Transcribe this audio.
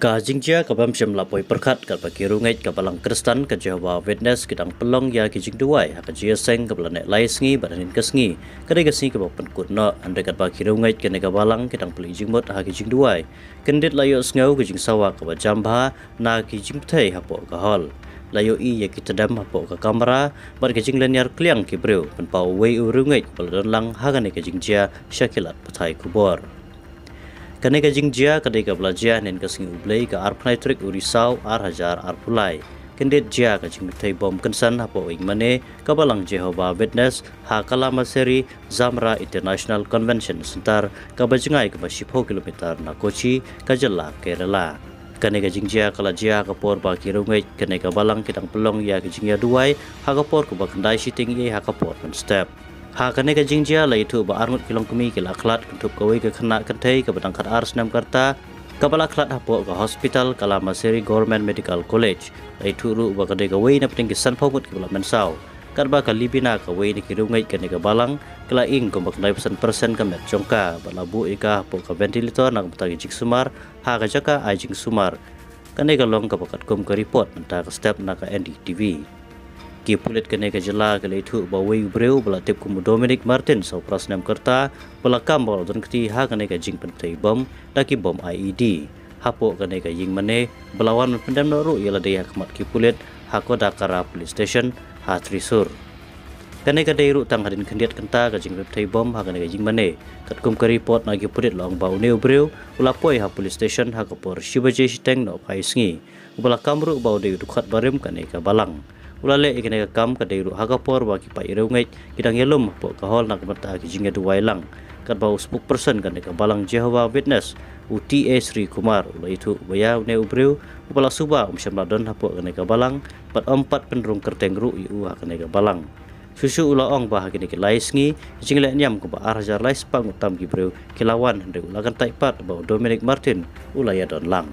Ka jingjia ka bam shem lapoi perkhat ka pakiru ngai ka balang kristan ka Jehovah Witness kidang pelong ya ki jing duai ha ka jia seng ka blanek lai sngi baranin ka sngi ka de ka sngi ka pen kut no ande ka pakiru ngai ka ne ka balang kidang peli jing mot ha ki jing duai kendit layo sngo ka jing sawa ka ba jamba na ki jing thei ha po ka hol layo I ya ki tadam ha po ka kamera bar ka jing lanyar kliang ki breu pen pau wei u rungai baladon lang ha ka ne ka jingjia syakilat pathai kubor Kaneka jingjia kadeka belajar nen kasing ublei ka arpnai trik urisau hajar arpulai. Kendet jia ka jingmitai bom kensan hapo ing mane kabalang Jehovah Witness ha kalama seri Zamra International Convention Center ka bajengai ka 10 kilometer na Kochi ka Jela Kerala. Kaneka jingjia kala jia ka por ba kirungai kaneka balang kitang pelong ya ka jingya duai ha ka por ka bakandai siting ye ha ka por men step. Ha kane ka jingjia lai thu ba arngut kilong kemi kila khlat kuntup kawai ka khana kanthei ka batang khat ars nam karta ka bala khlat hapo ka hospital kalama seri government medical college lai thu ru ba kadai kawai na pting kisan phomut ka bala mensau karba ka libina kawai ni kirungai kane ka balang kala ing ko baknai persen ka met jongka bala bu ika hapo ka ventilator na batang jik sumar ha ka jaka ai jing sumar kane ka long ka bakat kom ka report menta ka step na ka NDTV Ki pulit kene ka Jela ka leitu ba wei breu bala tip kumu Dominic Martin so prasnam karta bala kam bala don kti ha kene ka jing pentai bom daki bom IED hapo kene ka jing mane balawan pendam no ru yala de hakmat ki pulit ha ko Dakara police station ha Trisur kene ka deiru tang hadin kendiat kenta ka jing pentai bom ha kene ka jing mane kat kum ka report na ki pulit long bau neu breu ula poi ha police station ha ko por shibaje siteng no pai sngi bala kamru bau de dukhat barim kene ka balang ulale ikene ka kam ka deiru hagapor wa ki pa ireu ngai kidang yelum po ka hol nak mata ki jinga duai lang kat bau spokesperson kan ka balang Jehovah Witness UTA Sri Kumar ulai itu baya ne ubreu upala suba syamladon hapo kan ka balang 4 penrung kerteng ru yu ha kan ka balang susu ula ong bah kini ki laisngi jingle nyam ko ba arjar lais pang utam ki breu kilawan de ulakan taipat bau Dominic Martin ulaya don lang